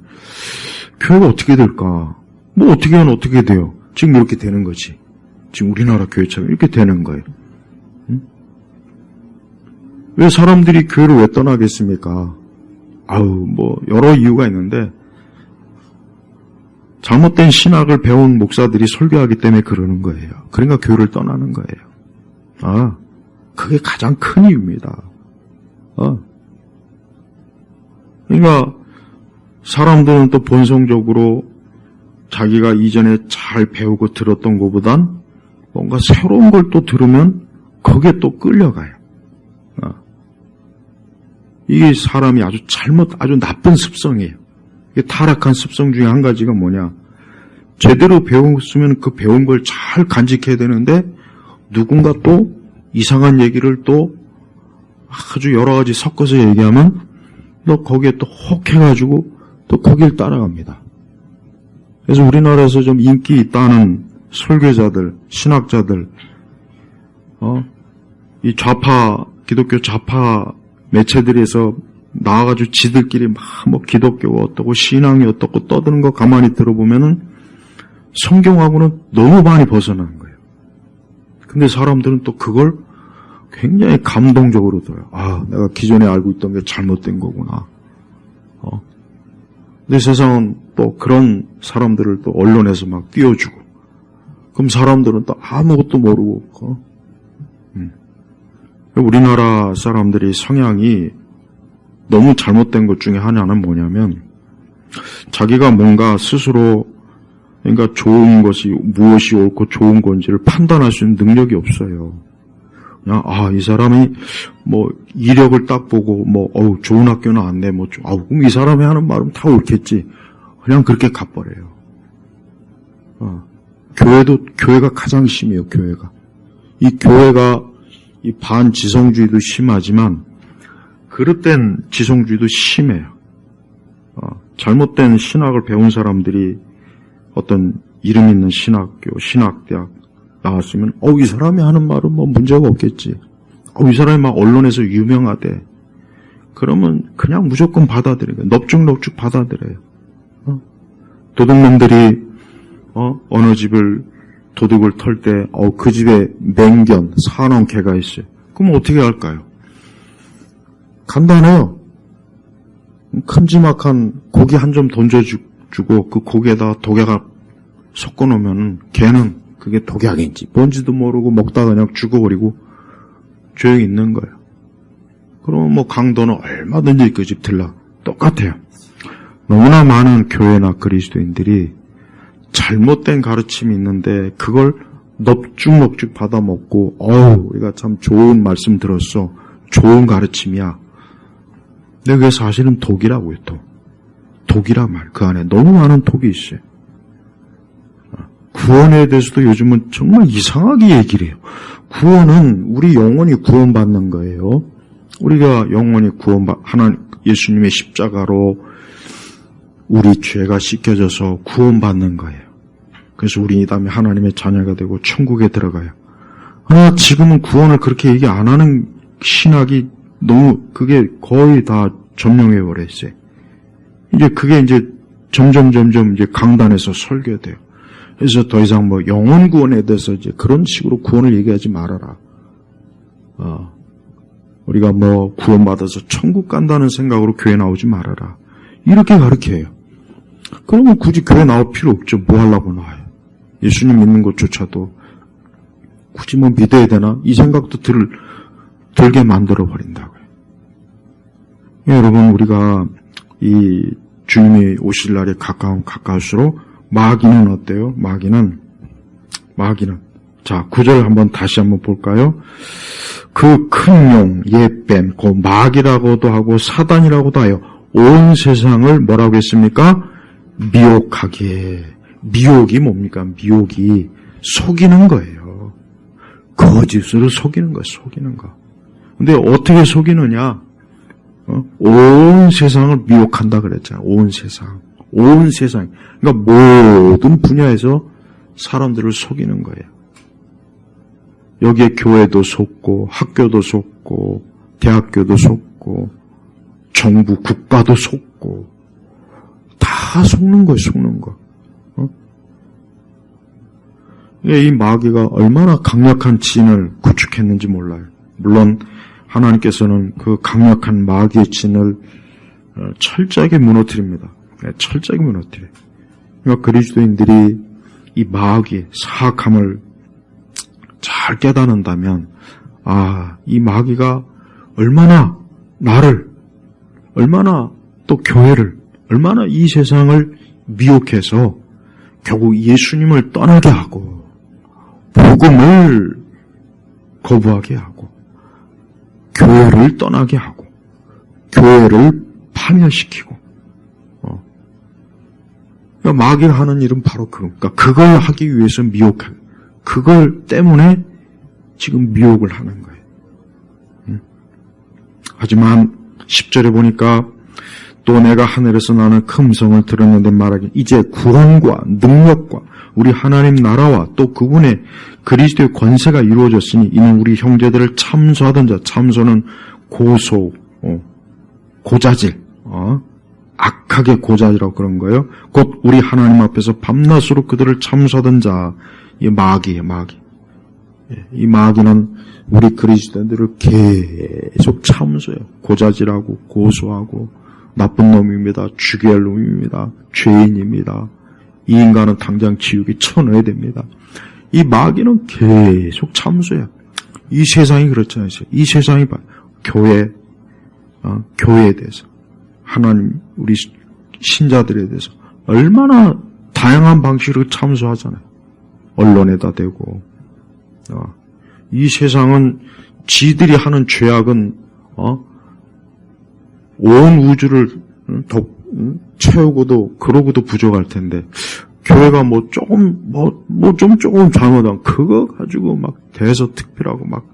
교회가 어떻게 될까? 뭐 어떻게 하면 어떻게 돼요? 지금 이렇게 되는 거지. 지금 우리나라 교회처럼 이렇게 되는 거예요. 응? 왜 사람들이 교회를 왜 떠나겠습니까? 뭐 여러 이유가 있는데 잘못된 신학을 배운 목사들이 설교하기 때문에 그러는 거예요. 그러니까 교회를 떠나는 거예요. 그게 가장 큰 이유입니다. 그러니까 사람들은 또 본성적으로 자기가 이전에 잘 배우고 들었던 것보단 뭔가 새로운 걸 또 들으면 거기에 또 끌려가요. 이게 사람이 아주 나쁜 습성이에요. 이게 타락한 습성 중에 한 가지가 뭐냐. 제대로 배웠으면 그 배운 걸 잘 간직해야 되는데 누군가 또 이상한 얘기를 또 아주 여러 가지 섞어서 얘기하면 또 거기에 또 혹해가지고 또 거길 따라갑니다. 그래서 우리나라에서 좀 인기 있다는 설교자들, 신학자들, 이 기독교 좌파 매체들에서 나와가지고 지들끼리 막 뭐 기독교가 어떻고 신앙이 어떻고 떠드는 거 가만히 들어보면은 성경하고는 너무 많이 벗어나는 거예요. 근데 사람들은 또 그걸 굉장히 감동적으로 들어요. 내가 기존에 알고 있던 게 잘못된 거구나. 근데 세상은 또 그런 사람들을 또 언론에서 막 띄워주고, 그럼 사람들은 또 아무것도 모르고, 우리나라 사람들이 성향이 너무 잘못된 것 중에 하나는 뭐냐면, 자기가 뭔가 스스로, 그러니까 좋은 것이, 무엇이 옳고 좋은 건지를 판단할 수 있는 능력이 없어요. 그냥, 이 사람이, 뭐, 이력을 딱 보고, 좋은 학교 나왔네, 그럼 이 사람이 하는 말은 다 옳겠지. 그냥 그렇게 가버려요. 교회가 가장 심해요, 교회가. 이 교회가, 이 반지성주의도 심하지만, 그릇된 지성주의도 심해요. 잘못된 신학을 배운 사람들이 어떤 이름 있는 신학교, 신학대학 나왔으면, 이 사람이 하는 말은 뭐 문제가 없겠지. 이 사람이 막 언론에서 유명하대. 그러면 그냥 무조건 받아들여요. 넙죽넙죽 받아들여요. 도둑놈들이, 어느 집을 도둑을 털 때, 그 집에 맹견, 사나운 개가 있어요. 그럼 어떻게 할까요? 간단해요. 큼지막한 고기 한 점 던져주고 그 고기에다가 독약을 섞어놓으면 걔는 그게 독약인지 뭔지도 모르고 먹다가 그냥 죽어버리고 조용히 있는 거예요. 그러면 뭐 강도는 얼마든지 그 집 들라. 똑같아요. 너무나 많은 교회나 그리스도인들이 잘못된 가르침이 있는데 그걸 넙죽넙죽 받아먹고 우리가 참 좋은 말씀 들었어. 좋은 가르침이야. 근데 그게 사실은 독이라고요. 독이란 말. 그 안에 너무 많은 독이 있어요. 구원에 대해서도 요즘은 정말 이상하게 얘기를 해요. 구원은 우리 영혼이 구원받는 거예요. 우리가 영혼이 예수님의 십자가로 우리 죄가 씻겨져서 구원받는 거예요. 그래서 우리 이 다음에 하나님의 자녀가 되고 천국에 들어가요. 지금은 구원을 그렇게 얘기 안 하는 신학이 너무 그게 거의 다 점령해 버렸어요. 그게 점점 이제 강단에서 설교돼요. 그래서 더 이상 영혼 구원에 대해서 이제 그런 식으로 구원을 얘기하지 말아라. 우리가 구원받아서 천국 간다는 생각으로 교회 나오지 말아라. 이렇게 가르쳐요. 그러면 굳이 교회 나올 필요 없죠. 뭐 하려고 나와요. 예수님 믿는 것조차도 굳이 믿어야 되나? 이 생각도 들게 만들어 버린다고요. 여러분, 우리가 이 주님이 오실 날이 가까울수록 마귀는 어때요? 마귀는 자, 9절 다시 한번 볼까요? 그 큰 용, 예뱀, 그 마귀라고도 하고 사단이라고도 하여 온 세상을 뭐라고 했습니까? 미혹하게. 미혹이 뭡니까? 미혹이 속이는 거예요. 거짓으로 속이는 거예요. 속이는 거. 근데 어떻게 속이느냐? 온 세상을 미혹한다 그랬잖아요. 온 세상. 온 세상. 그러니까 모든 분야에서 사람들을 속이는 거예요. 여기에 교회도 속고, 학교도 속고, 대학교도 속고, 정부, 국가도 속고, 다 속는 거예요, 속는 거. 이 마귀가 얼마나 강력한 진을 구축했는지 몰라요. 물론 하나님께서는 그 강력한 마귀의 진을 철저하게 무너뜨립니다. 철저하게 무너뜨려요. 그러니까 그리스도인들이 이 마귀의 사악함을 잘 깨닫는다면, 이 마귀가 얼마나 나를, 얼마나 또 교회를, 얼마나 이 세상을 미혹해서 결국 예수님을 떠나게 하고 복음을 거부하게 하고 교회를 떠나게 하고 교회를 파멸시키고 그러니까 마귀가 하는 일은 바로 그러니까 그걸 하기 위해서 미혹하고 그걸 때문에 지금 미혹을 하는 거예요. 하지만 10절에 보니까 또 내가 하늘에서 나는 큰 음성을 들었는데 말하기 이제 구원과 능력과 우리 하나님 나라와 또 그분의 그리스도의 권세가 이루어졌으니 이는 우리 형제들을 참소하던 자, 참소는 고소, 고자질, 악하게 고자질이라고 그런 거예요. 곧 우리 하나님 앞에서 밤낮으로 그들을 참소하던 자, 이 마귀예요, 마귀. 이 마귀는 우리 그리스도인들을 계속 참소해요. 고자질하고 고소하고 나쁜 놈입니다. 죽여야 할 놈입니다. 죄인입니다. 이 인간은 당장 지옥에 쳐넣어야 됩니다. 이 마귀는 계속 참소해요. 이 세상이 그렇잖아요. 이 세상이 교회, 교회에 대해서 하나님 우리 신자들에 대해서 얼마나 다양한 방식으로 참소하잖아요. 언론에다 대고 이 세상은 지들이 하는 죄악은 온 우주를 채우고도 그러고도 부족할 텐데 교회가 조금 잘못하면 그거 가지고 막 대서특필하고 막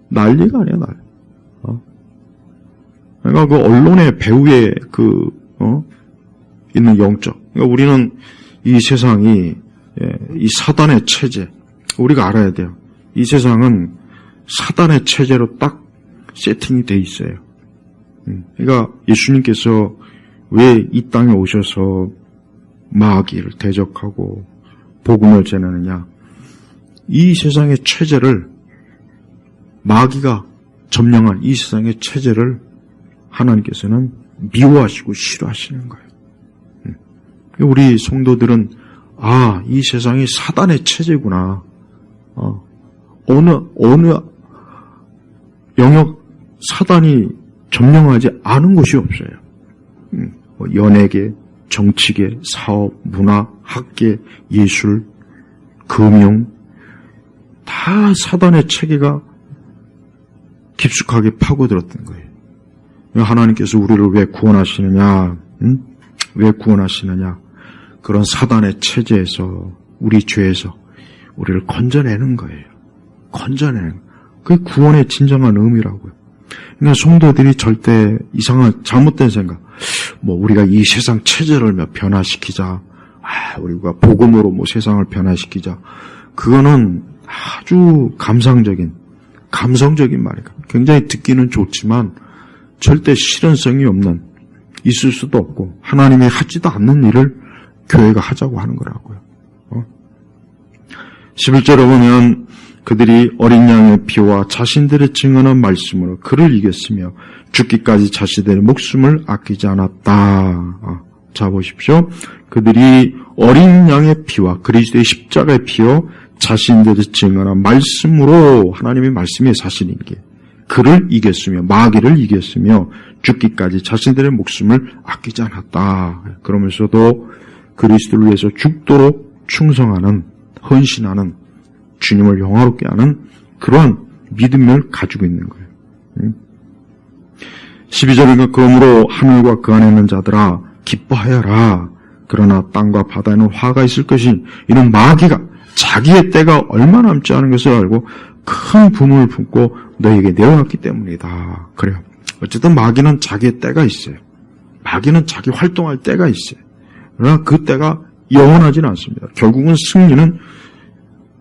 난리가 아니야 난리. 그러니까 그 언론의 배후에 있는 영적. 그러니까 우리는 이 세상이 이 사단의 체제 우리가 알아야 돼요. 이 세상은 사단의 체제로 딱 세팅이 돼 있어요. 그러니까 예수님께서 왜 이 땅에 오셔서 마귀를 대적하고 복음을 전하느냐. 이 세상의 체제를 마귀가 점령한 이 세상의 체제를 하나님께서는 미워하시고 싫어하시는 거예요. 우리 성도들은 이 세상이 사단의 체제구나. 어느 영역 사단이 점령하지 않은 곳이 없어요. 연예계, 정치계, 사업, 문화, 학계, 예술, 금융 다 사단의 체계가 깊숙하게 파고들었던 거예요. 하나님께서 우리를 왜 구원하시느냐? 왜 구원하시느냐? 그런 사단의 체제에서 우리 죄에서 우리를 건져내는 거예요. 건져내는 거예요. 그게 구원의 진정한 의미라고요. 그러니까 성도들이 절대 이상한 잘못된 생각, 우리가 이 세상 체제를 변화시키자, 우리가 복음으로 세상을 변화시키자, 그거는 아주 감성적인 말이에요. 굉장히 듣기는 좋지만 절대 실현성이 없는, 있을 수도 없고 하나님이 하지도 않는 일을 교회가 하자고 하는 거라고요. 11절에 보면 그들이 어린 양의 피와 자신들의 증언한 말씀으로 그를 이겼으며 죽기까지 자신들의 목숨을 아끼지 않았다. 자 보십시오. 그들이 어린 양의 피와 그리스도의 십자가의 피와 자신들의 증언한 말씀으로 하나님의 말씀이 사실인 게 그를 이겼으며 마귀를 이겼으며 죽기까지 자신들의 목숨을 아끼지 않았다. 그러면서도 그리스도를 위해서 죽도록 충성하는 헌신하는 주님을 영화롭게 하는 그러한 믿음을 가지고 있는 거예요. 12절에 그러므로 하늘과 그 안에 있는 자들아 기뻐하여라. 그러나 땅과 바다에는 화가 있을 것이 이는 마귀가 자기의 때가 얼마 남지 않은 것을 알고 큰 분을 품고 너에게 내어놨기 때문이다. 그래요. 어쨌든 마귀는 자기의 때가 있어요. 마귀는 자기 활동할 때가 있어요. 그러나 그 때가 영원하지는 않습니다. 결국은 승리는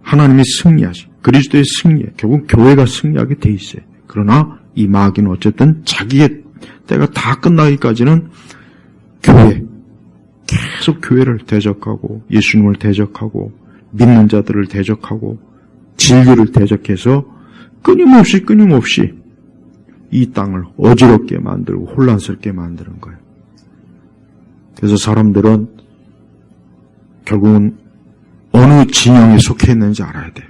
하나님이 승리하시, 그리스도의 승리에 결국 교회가 승리하게 돼 있어요. 그러나 이 마귀는 어쨌든 자기의 때가 다 끝나기까지는 계속 교회를 대적하고 예수님을 대적하고 믿는 자들을 대적하고 진리를 대적해서 끊임없이 이 땅을 어지럽게 만들고 혼란스럽게 만드는 거예요. 그래서 사람들은 결국은 어느 진영에 속해 있는지 알아야 돼요.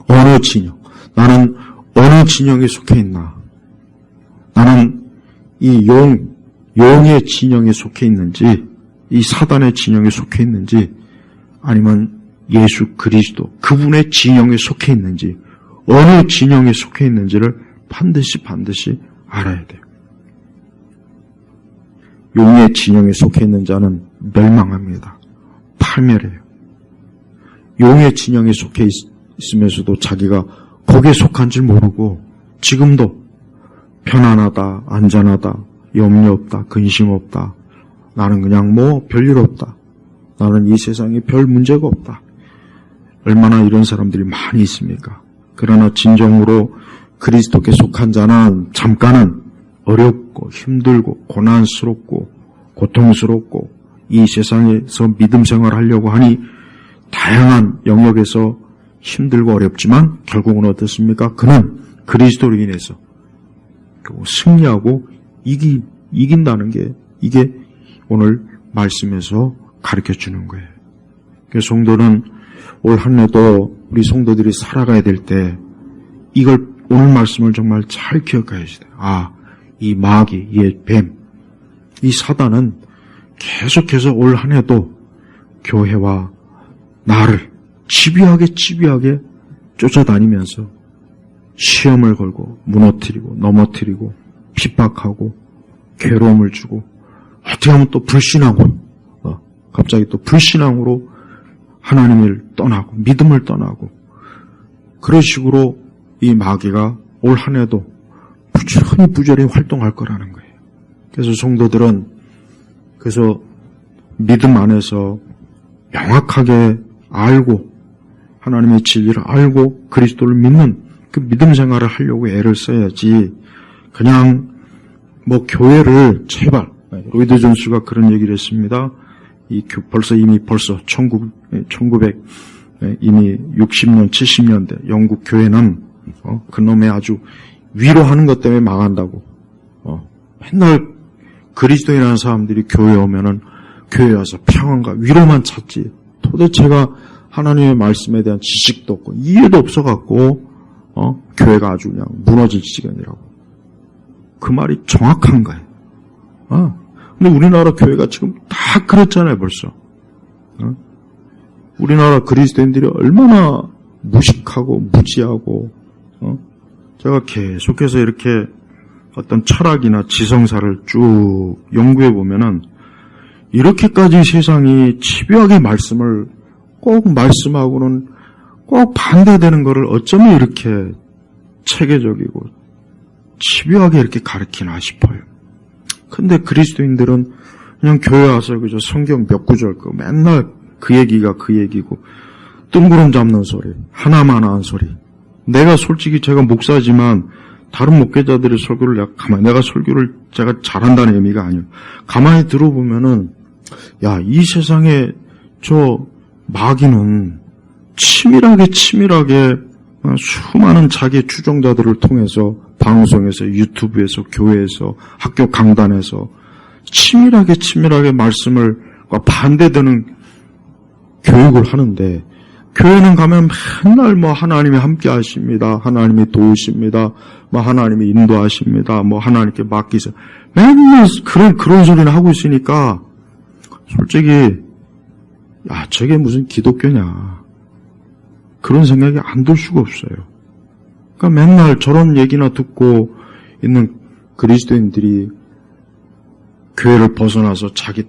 어느 진영. 나는 어느 진영에 속해 있나? 나는 이 용의 진영에 속해 있는지, 이 사단의 진영에 속해 있는지, 아니면 예수 그리스도 그분의 진영에 속해 있는지, 어느 진영에 속해 있는지를 반드시 알아야 돼요. 용의 진영에 속해 있는 자는 멸망합니다. 파멸해요. 용의 진영에 속해 있으면서도 자기가 거기에 속한 줄 모르고 지금도 편안하다, 안전하다, 염려 없다, 근심 없다, 나는 그냥 별일 없다, 나는 이 세상에 별 문제가 없다. 얼마나 이런 사람들이 많이 있습니까? 그러나 진정으로 그리스도께 속한 자는 잠깐은 어렵고 힘들고 고난스럽고 고통스럽고 이 세상에서 믿음 생활하려고 하니 다양한 영역에서 힘들고 어렵지만 결국은 어떻습니까? 그는 그리스도로 인해서 승리하고 이긴다는 게 이게 오늘 말씀에서 가르쳐주는 거예요. 그래서 성도는 올 한 해도 우리 성도들이 살아가야 될 때 이걸 오늘 말씀을 정말 잘 기억해야지 돼요. 이 마귀, 이 뱀, 이 사단은 계속해서 올 한 해도 교회와 나를 집요하게 쫓아다니면서 시험을 걸고 무너뜨리고 넘어뜨리고 핍박하고 괴로움을 주고 어떻게 하면 또 불신앙으로 갑자기 또 불신앙으로 하나님을 떠나고 믿음을 떠나고 그런 식으로 이 마귀가 올 한 해도 부지런히 활동할 거라는 거예요. 그래서 성도들은 믿음 안에서 명확하게 알고 하나님의 진리를 알고 그리스도를 믿는 그 믿음 생활을 하려고 애를 써야지 그냥 교회를 제발 로이드 존스가 그런 얘기를 했습니다. 벌써 1900 이미 60년 70년대 영국 교회는 그놈의 아주 위로하는 것 때문에 망한다고 맨날 그리스도인이라는 사람들이 교회에 오면은 교회에 와서 평안과 위로만 찾지 도대체가 하나님의 말씀에 대한 지식도 없고 이해도 없어갖고 교회가 아주 그냥 무너질 지경이라고. 그 말이 정확한 거예요. 근데 우리나라 교회가 지금 다 그렇잖아요, 벌써. 우리나라 그리스도인들이 얼마나 무식하고 무지하고, 제가 계속해서 이렇게 어떤 철학이나 지성사를 쭉 연구해 보면은 이렇게까지 세상이 집요하게 말씀을 꼭 말씀하고는 꼭 반대되는 것을 어쩌면 이렇게 체계적이고 집요하게 이렇게 가르치나 싶어요. 근데 그리스도인들은 그냥 교회 와서 그저 성경 몇 구절 맨날 그 얘기가 그 얘기고 뜬구름 잡는 소리, 하나만 한 소리. 내가 솔직히 제가 목사지만 다른 목회자들의 설교를 내가 설교를 제가 잘한다는 의미가 아니에요. 가만히 들어보면은 이 세상에 저 마귀는 치밀하게 수많은 자기의 추종자들을 통해서 방송에서 유튜브에서 교회에서 학교 강단에서 치밀하게 말씀을 반대되는 교육을 하는데 교회는 가면 맨날 하나님이 함께 하십니다. 하나님이 도우십니다. 하나님이 인도하십니다. 하나님께 맡기세요. 맨날 그런 소리는 하고 있으니까 솔직히 저게 무슨 기독교냐 그런 생각이 안 들 수가 없어요. 그러니까 맨날 저런 얘기나 듣고 있는 그리스도인들이 교회를 벗어나서 자기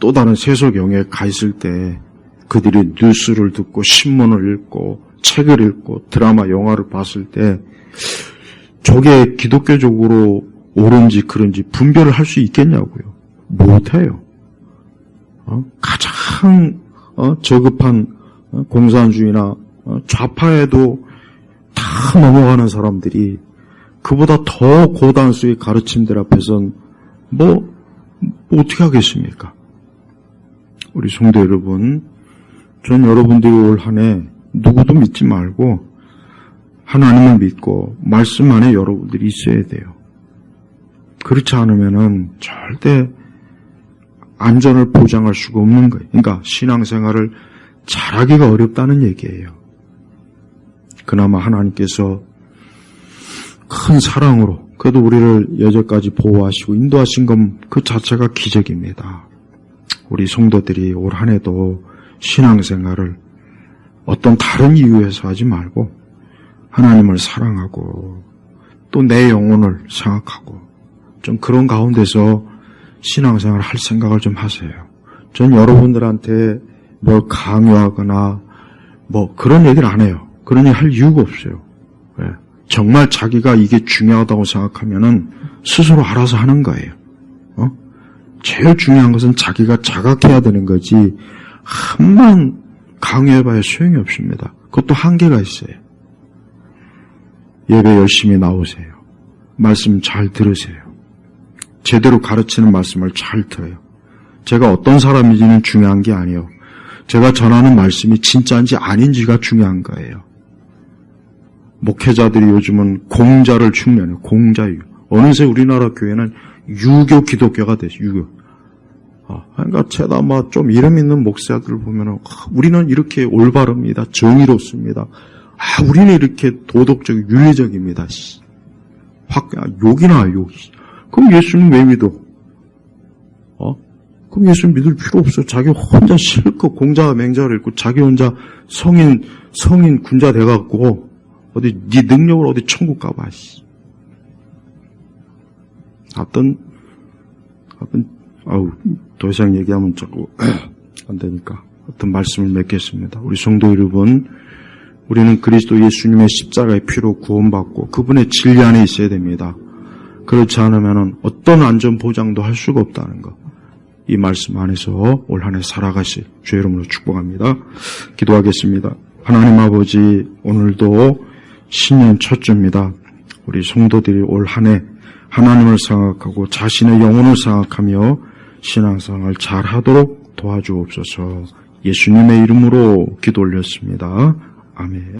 또 다른 세속 영역에 가 있을 때 그들이 뉴스를 듣고 신문을 읽고 책을 읽고 드라마 영화를 봤을 때 저게 기독교적으로 옳은지 그른지 분별을 할 수 있겠냐고요. 못해요. 가장 저급한 공산주의나 좌파에도 다 넘어가는 사람들이 그보다 더 고단수의 가르침들 앞에선 어떻게 하겠습니까? 우리 성도 여러분, 전 여러분들이 올 한 해 누구도 믿지 말고 하나님을 믿고 말씀 안에 여러분들이 있어야 돼요. 그렇지 않으면은 절대 안전을 보장할 수가 없는 거예요. 그러니까 신앙생활을 잘하기가 어렵다는 얘기예요. 그나마 하나님께서 큰 사랑으로 그래도 우리를 여태까지 보호하시고 인도하신 것 그 자체가 기적입니다. 우리 성도들이 올 한 해도 신앙생활을 어떤 다른 이유에서 하지 말고 하나님을 사랑하고 또 내 영혼을 생각하고 좀 그런 가운데서 신앙생활을 할 생각을 좀 하세요. 전 여러분들한테 뭘 강요하거나 그런 얘기를 안 해요. 그런 얘기 할 이유가 없어요. 왜? 정말 자기가 이게 중요하다고 생각하면은 스스로 알아서 하는 거예요. 제일 중요한 것은 자기가 자각해야 되는 거지 한만 강요해봐야 소용이 없습니다. 그것도 한계가 있어요. 예배 열심히 나오세요. 말씀 잘 들으세요. 제대로 가르치는 말씀을 잘 들어요. 제가 어떤 사람인지는 중요한 게 아니에요. 제가 전하는 말씀이 진짜인지 아닌지가 중요한 거예요. 목회자들이 요즘은 공자를 흉내내요. 공자유. 어느새 우리나라 교회는 유교 기독교가 됐어요. 유교. 그러니까 제가 좀 이름 있는 목사들 보면은 우리는 이렇게 올바릅니다. 정의롭습니다. 우리는 이렇게 도덕적 윤리적입니다. 욕이나 욕. 그럼 예수님 왜 믿어? 그럼 예수님 믿을 필요 없어. 자기 혼자 실컷 공자가 맹자를 읽고 자기 혼자 성인 군자 돼갖고 어디 네 능력을 어디 천국 가봐. 더 이상 얘기하면 자꾸 안 되니까 어떤 말씀을 맺겠습니다. 우리 성도 여러분, 우리는 그리스도 예수님의 십자가의 피로 구원받고 그분의 진리 안에 있어야 됩니다. 그렇지 않으면 어떤 안전 보장도 할 수가 없다는 것. 이 말씀 안에서 올 한 해 살아가실 주의 이름으로 축복합니다. 기도하겠습니다. 하나님 아버지, 오늘도 신년 첫 주입니다. 우리 성도들이 올 한 해 하나님을 생각하고 자신의 영혼을 생각하며 신앙생활을 잘하도록 도와주옵소서. 예수님의 이름으로 기도 올렸습니다. 아멘.